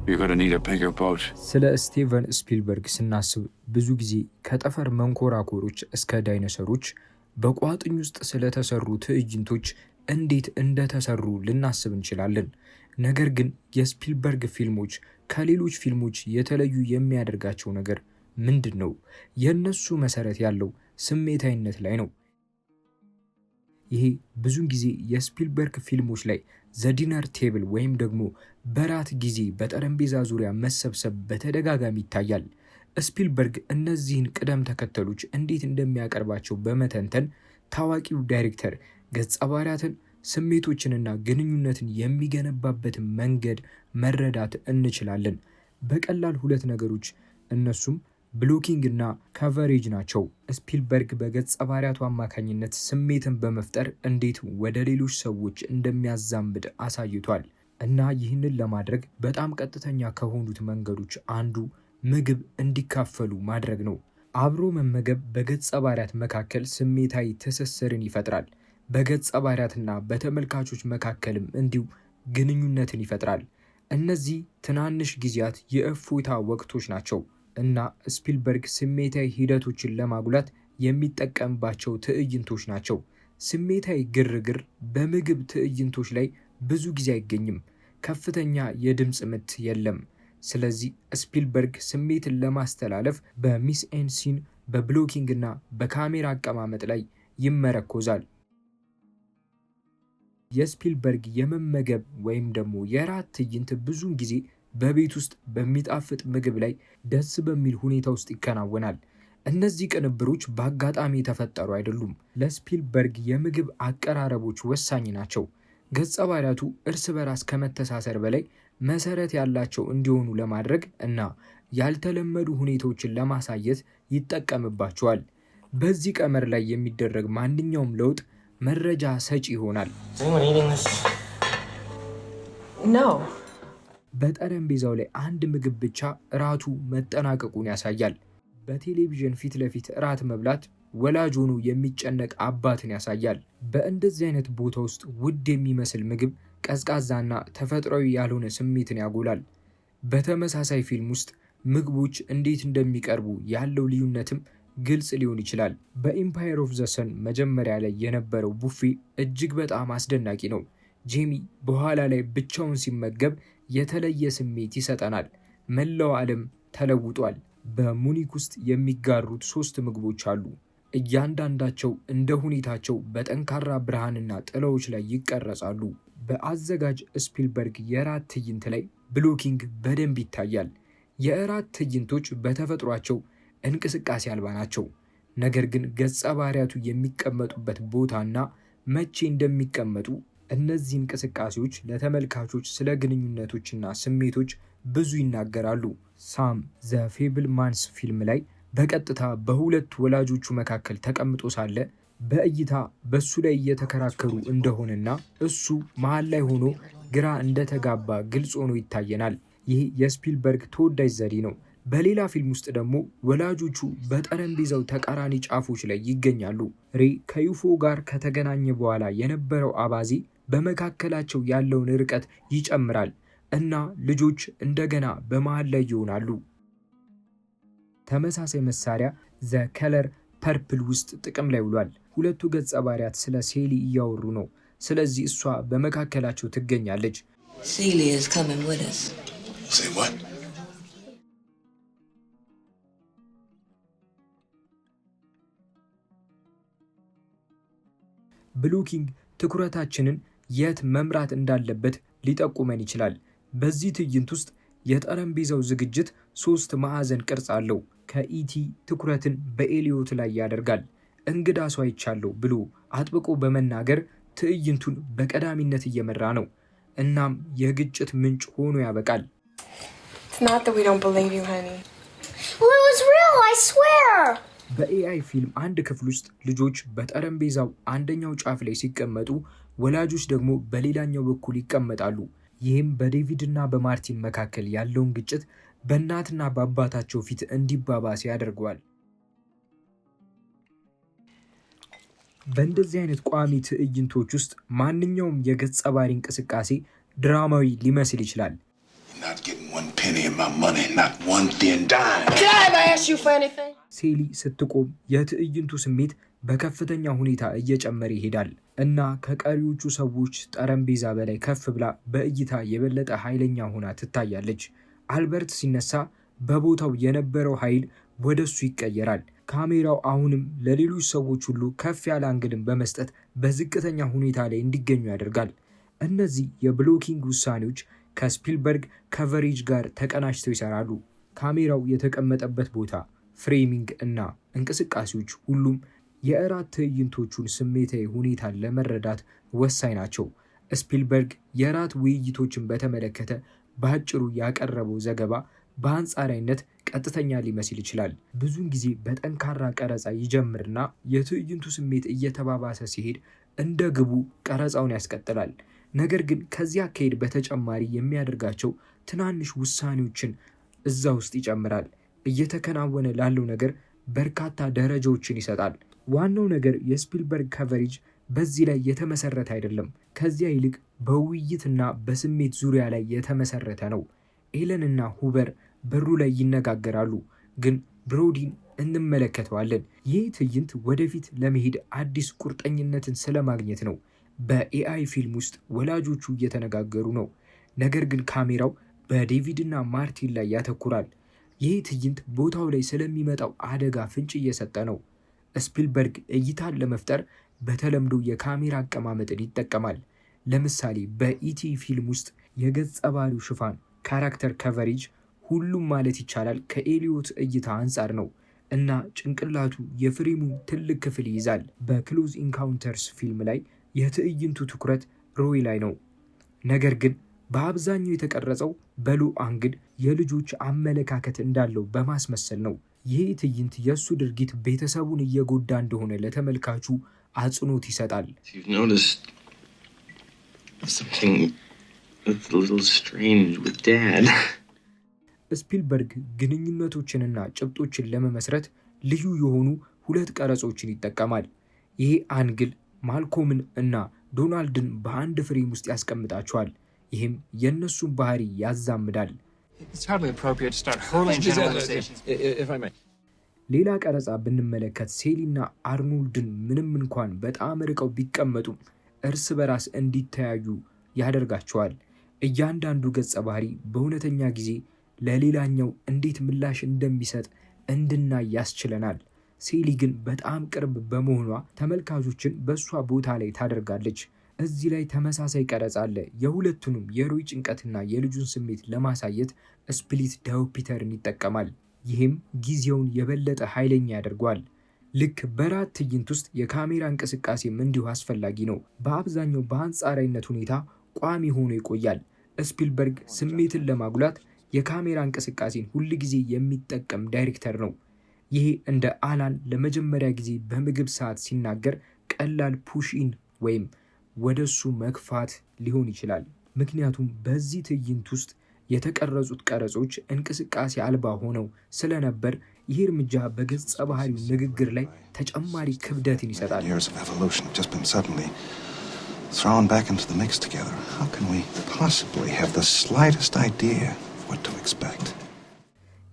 You're gonna need a bigger boat. ስለ ስቲቨን ስፒልበርግ ስናስብ ብዙ ጊዜ ከጠፈር መንኮራኮሮች እስከ ዳይኖሰሮች በቋጥኝ ውስጥ ስለተሰሩ ትዕይንቶች እንዴት እንደተሰሩ ልናስብ እንችላለን። ነገር ግን የስፒልበርግ ፊልሞች ከሌሎች ፊልሞች የተለዩ የሚያደርጋቸው ነገር ምንድን ነው? የእነሱ መሰረት ያለው ስሜታዊነት ላይ ነው። ይሄ ብዙን ጊዜ የስፒልበርግ ፊልሞች ላይ ዘዲነር ቴብል ወይም ደግሞ በራት ጊዜ በጠረጴዛ ዙሪያ መሰብሰብ በተደጋጋሚ ይታያል። ስፒልበርግ እነዚህን ቅደም ተከተሎች እንዴት እንደሚያቀርባቸው በመተንተን ታዋቂው ዳይሬክተር ገጸ ባህሪያትን፣ ስሜቶችንና ግንኙነትን የሚገነባበትን መንገድ መረዳት እንችላለን። በቀላል ሁለት ነገሮች፣ እነሱም ብሎኪንግ እና ካቨሬጅ ናቸው። ስፒልበርግ በገጸ ባህሪያቱ አማካኝነት ስሜትን በመፍጠር እንዴት ወደ ሌሎች ሰዎች እንደሚያዛምድ አሳይቷል። እና ይህንን ለማድረግ በጣም ቀጥተኛ ከሆኑት መንገዶች አንዱ ምግብ እንዲካፈሉ ማድረግ ነው። አብሮ መመገብ በገጸ ባህሪያት መካከል ስሜታዊ ትስስርን ይፈጥራል። በገጸ ባህሪያትና በተመልካቾች መካከልም እንዲሁ ግንኙነትን ይፈጥራል። እነዚህ ትናንሽ ጊዜያት የእፎይታ ወቅቶች ናቸው እና ስፒልበርግ ስሜታዊ ሂደቶችን ለማጉላት የሚጠቀምባቸው ትዕይንቶች ናቸው። ስሜታዊ ግርግር በምግብ ትዕይንቶች ላይ ብዙ ጊዜ አይገኝም። ከፍተኛ የድምፅ ምት የለም። ስለዚህ ስፒልበርግ ስሜትን ለማስተላለፍ በሚስ ኤን ሲን፣ በብሎኪንግ እና በካሜራ አቀማመጥ ላይ ይመረኮዛል። የስፒልበርግ የመመገብ ወይም ደግሞ የራት ትዕይንት ብዙውን ጊዜ በቤት ውስጥ በሚጣፍጥ ምግብ ላይ ደስ በሚል ሁኔታ ውስጥ ይከናወናል። እነዚህ ቅንብሮች በአጋጣሚ የተፈጠሩ አይደሉም። ለስፒልበርግ የምግብ አቀራረቦች ወሳኝ ናቸው። ገጸ ባህሪያቱ እርስ በራስ ከመተሳሰር በላይ መሰረት ያላቸው እንዲሆኑ ለማድረግ እና ያልተለመዱ ሁኔታዎችን ለማሳየት ይጠቀምባቸዋል። በዚህ ቀመር ላይ የሚደረግ ማንኛውም ለውጥ መረጃ ሰጪ ይሆናል። በጠረጴዛው ላይ አንድ ምግብ ብቻ እራቱ መጠናቀቁን ያሳያል። በቴሌቪዥን ፊት ለፊት እራት መብላት ወላጅ ሆኖ የሚጨነቅ አባትን ያሳያል። በእንደዚህ አይነት ቦታ ውስጥ ውድ የሚመስል ምግብ ቀዝቃዛና ተፈጥሯዊ ያልሆነ ስሜትን ያጎላል። በተመሳሳይ ፊልም ውስጥ ምግቦች እንዴት እንደሚቀርቡ ያለው ልዩነትም ግልጽ ሊሆን ይችላል። በኢምፓየር ኦፍ ዘ ሰን መጀመሪያ ላይ የነበረው ቡፌ እጅግ በጣም አስደናቂ ነው። ጄሚ በኋላ ላይ ብቻውን ሲመገብ የተለየ ስሜት ይሰጠናል። መላው ዓለም ተለውጧል። በሙኒክ ውስጥ የሚጋሩት 3 ምግቦች አሉ። እያንዳንዳቸው እንደ ሁኔታቸው በጠንካራ ብርሃንና ጥላዎች ላይ ይቀረጻሉ። በአዘጋጅ ስፒልበርግ የራት ትዕይንት ላይ ብሎኪንግ በደንብ ይታያል። የእራት ትዕይንቶች በተፈጥሯቸው እንቅስቃሴ አልባ ናቸው። ነገር ግን ገጸ ባህሪያቱ የሚቀመጡበት ቦታና መቼ እንደሚቀመጡ እነዚህ እንቅስቃሴዎች ለተመልካቾች ስለ ግንኙነቶችና ስሜቶች ብዙ ይናገራሉ። ሳም ዘ ፌብል ማንስ ፊልም ላይ በቀጥታ በሁለት ወላጆቹ መካከል ተቀምጦ ሳለ በእይታ በሱ ላይ እየተከራከሩ እንደሆነና እሱ መሃል ላይ ሆኖ ግራ እንደተጋባ ግልጽ ሆኖ ይታየናል። ይህ የስፒልበርግ ተወዳጅ ዘዴ ነው። በሌላ ፊልም ውስጥ ደግሞ ወላጆቹ በጠረጴዛው ተቃራኒ ጫፎች ላይ ይገኛሉ። ሬ ከዩፎ ጋር ከተገናኘ በኋላ የነበረው አባዜ በመካከላቸው ያለውን ርቀት ይጨምራል እና ልጆች እንደገና በመሃል ላይ ይሆናሉ። ተመሳሳይ መሳሪያ ዘ ከለር ፐርፕል ውስጥ ጥቅም ላይ ውሏል። ሁለቱ ገጸ ባህሪያት ስለ ሴሊ እያወሩ ነው። ስለዚህ እሷ በመካከላቸው ትገኛለች። Celia is coming with us. Say what? ብሎኪንግ ትኩረታችንን የት መምራት እንዳለበት ሊጠቁመን ይችላል። በዚህ ትዕይንት ውስጥ የጠረጴዛው ዝግጅት 3 ማዕዘን ቅርጽ አለው። ከኢቲ ትኩረትን በኤሊዮት ላይ ያደርጋል። እንግዳ ሰው አይቻለሁ ብሎ አጥብቆ በመናገር ትዕይንቱን በቀዳሚነት እየመራ ነው። እናም የግጭት ምንጭ ሆኖ ያበቃል። It's not that we don't believe you, honey. Well, it was real, I swear. በኤአይ ፊልም አንድ ክፍል ውስጥ ልጆች በጠረጴዛው አንደኛው ጫፍ ላይ ሲቀመጡ፣ ወላጆች ደግሞ በሌላኛው በኩል ይቀመጣሉ። ይህም በዴቪድ እና በማርቲን መካከል ያለውን ግጭት በእናትና በአባታቸው ፊት እንዲባባስ ያደርገዋል። በእንደዚህ አይነት ቋሚ ትዕይንቶች ውስጥ ማንኛውም የገጸ ባህሪ እንቅስቃሴ ድራማዊ ሊመስል ይችላል። not getting one penny of my money, not one thin dime. Did I ever ask you for anything? ሴሊ ስትቆም የትዕይንቱ ስሜት በከፍተኛ ሁኔታ እየጨመረ ይሄዳል እና ከቀሪዎቹ ሰዎች ጠረጴዛ በላይ ከፍ ብላ በእይታ የበለጠ ኃይለኛ ሆና ትታያለች። አልበርት ሲነሳ በቦታው የነበረው ኃይል ወደሱ ይቀየራል። ካሜራው አሁንም ለሌሎች ሰዎች ሁሉ ከፍ ያለ አንግልን በመስጠት በዝቅተኛ ሁኔታ ላይ እንዲገኙ ያደርጋል። እነዚህ የብሎኪንግ ውሳኔዎች ከስፒልበርግ ከቨሬጅ ጋር ተቀናጅተው ይሰራሉ። ካሜራው የተቀመጠበት ቦታ፣ ፍሬሚንግ እና እንቅስቃሴዎች ሁሉም የእራት ትዕይንቶቹን ስሜታዊ ሁኔታን ለመረዳት ወሳኝ ናቸው። ስፒልበርግ የእራት ውይይቶችን በተመለከተ በአጭሩ ያቀረበው ዘገባ በአንጻራዊነት ቀጥተኛ ሊመስል ይችላል። ብዙውን ጊዜ በጠንካራ ቀረጻ ይጀምርና የትዕይንቱ ስሜት እየተባባሰ ሲሄድ እንደ ግቡ ቀረጻውን ያስቀጥላል። ነገር ግን ከዚህ አካሄድ በተጨማሪ የሚያደርጋቸው ትናንሽ ውሳኔዎችን እዛ ውስጥ ይጨምራል። እየተከናወነ ላለው ነገር በርካታ ደረጃዎችን ይሰጣል። ዋናው ነገር የስፒልበርግ ከቨሬጅ በዚህ ላይ የተመሰረተ አይደለም። ከዚያ ይልቅ በውይይትና በስሜት ዙሪያ ላይ የተመሰረተ ነው። ኤለን እና ሁበር በሩ ላይ ይነጋገራሉ፣ ግን ብሮዲን እንመለከተዋለን። ይህ ትዕይንት ወደፊት ለመሄድ አዲስ ቁርጠኝነትን ስለማግኘት ነው። በኤአይ ፊልም ውስጥ ወላጆቹ እየተነጋገሩ ነው፣ ነገር ግን ካሜራው በዴቪድ እና ማርቲን ላይ ያተኩራል። ይህ ትዕይንት ቦታው ላይ ስለሚመጣው አደጋ ፍንጭ እየሰጠ ነው። ስፒልበርግ እይታን ለመፍጠር በተለምዶ የካሜራ አቀማመጥን ይጠቀማል። ለምሳሌ በኢቲ ፊልም ውስጥ የገጸ ባህሪው ሽፋን ካራክተር ከቨሬጅ ሁሉም ማለት ይቻላል ከኤሊዮት እይታ አንጻር ነው እና ጭንቅላቱ የፍሬሙን ትልቅ ክፍል ይይዛል። በክሎዝ ኢንካውንተርስ ፊልም ላይ የትዕይንቱ ትኩረት ሮይ ላይ ነው፣ ነገር ግን በአብዛኛው የተቀረጸው በሎ አንግል የልጆች አመለካከት እንዳለው በማስመሰል ነው። ይህ ትዕይንት የእሱ ድርጊት ቤተሰቡን እየጎዳ እንደሆነ ለተመልካቹ አጽንኦት ይሰጣል። ስፒልበርግ ግንኙነቶችንና ጭብጦችን ለመመስረት ልዩ የሆኑ ሁለት ቀረጾችን ይጠቀማል። ይህ አንግል ማልኮምን እና ዶናልድን በአንድ ፍሬም ውስጥ ያስቀምጣቸዋል። ይህም የእነሱን ባህሪ ያዛምዳል። ሌላ ቀረጻ ብንመለከት ሴሊና አርኖልድን ምንም እንኳን በጣም ርቀው ቢቀመጡም እርስ በራስ እንዲተያዩ ያደርጋቸዋል። እያንዳንዱ ገጸ ባህሪ በእውነተኛ ጊዜ ለሌላኛው እንዴት ምላሽ እንደሚሰጥ እንድናይ ያስችለናል። ሴሊ ግን በጣም ቅርብ በመሆኗ ተመልካቾችን በእሷ ቦታ ላይ ታደርጋለች። እዚህ ላይ ተመሳሳይ ቀረጻ አለ። የሁለቱንም የሮይ ጭንቀትና የልጁን ስሜት ለማሳየት ስፕሊት ዳዮፒተርን ይጠቀማል። ይህም ጊዜውን የበለጠ ኃይለኛ ያደርገዋል። ልክ በራት ትዕይንት ውስጥ የካሜራ እንቅስቃሴም እንዲሁ አስፈላጊ ነው። በአብዛኛው በአንጻራዊነት ሁኔታ ቋሚ ሆኖ ይቆያል። ስፒልበርግ ስሜትን ለማጉላት የካሜራ እንቅስቃሴን ሁል ጊዜ የሚጠቀም ዳይሬክተር ነው። ይሄ እንደ አላን ለመጀመሪያ ጊዜ በምግብ ሰዓት ሲናገር ቀላል ፑሽኢን ወይም ወደሱ መግፋት ሊሆን ይችላል። ምክንያቱም በዚህ ትዕይንት ውስጥ የተቀረጹት ቀረጾች እንቅስቃሴ አልባ ሆነው ስለነበር ይህ እርምጃ በገጸ ባህሪው ንግግር ላይ ተጨማሪ ክብደትን ይሰጣል።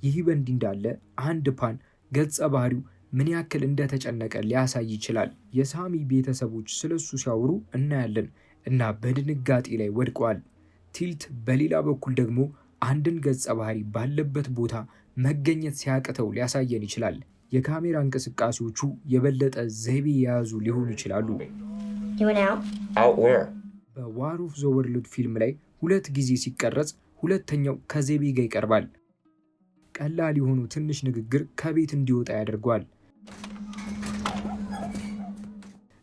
ይህ በእንዲህ እንዳለ አንድ ፓን ገጸ ባህሪው ምን ያክል እንደተጨነቀ ሊያሳይ ይችላል። የሳሚ ቤተሰቦች ስለሱ ሲያወሩ እናያለን እና በድንጋጤ ላይ ወድቀዋል። ቲልት በሌላ በኩል ደግሞ አንድን ገጸ ባህሪ ባለበት ቦታ መገኘት ሲያቅተው ሊያሳየን ይችላል። የካሜራ እንቅስቃሴዎቹ የበለጠ ዘይቤ የያዙ ሊሆኑ ይችላሉ። በዋር ኦፍ ዘ ወርልድ ፊልም ላይ 2 ጊዜ ሲቀረጽ ሁለተኛው ከዘይቤ ጋር ይቀርባል። ቀላል የሆኑ ትንሽ ንግግር ከቤት እንዲወጣ ያደርገዋል።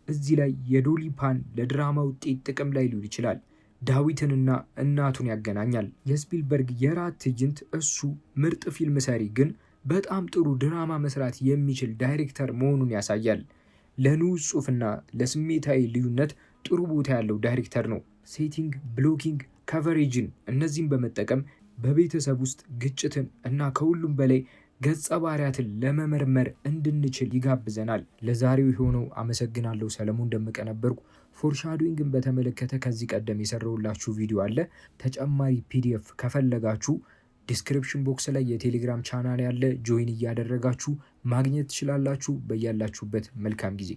እዚህ ላይ የዶሊ ፓን ለድራማ ውጤት ጥቅም ላይ ሊውል ይችላል። ዳዊትንና እናቱን ያገናኛል። የስፒልበርግ የራት ትዕይንት እሱ ምርጥ ፊልም ሰሪ ግን በጣም ጥሩ ድራማ መስራት የሚችል ዳይሬክተር መሆኑን ያሳያል። ለንዑስ ጽሑፍና ለስሜታዊ ልዩነት ጥሩ ቦታ ያለው ዳይሬክተር ነው። ሴቲንግ፣ ብሎኪንግ፣ ከቨሬጅን እነዚህን በመጠቀም በቤተሰብ ውስጥ ግጭትን እና ከሁሉም በላይ ገጸ ባህሪያትን ለመመርመር እንድንችል ይጋብዘናል። ለዛሬው የሆነው አመሰግናለሁ። ሰለሞን ደመቀ ነበርኩ። ፎርሻዶዊንግን በተመለከተ ከዚህ ቀደም የሰራሁላችሁ ቪዲዮ አለ። ተጨማሪ ፒዲኤፍ ከፈለጋችሁ ዲስክሪፕሽን ቦክስ ላይ የቴሌግራም ቻናል ያለ ጆይን እያደረጋችሁ ማግኘት ትችላላችሁ። በያላችሁበት መልካም ጊዜ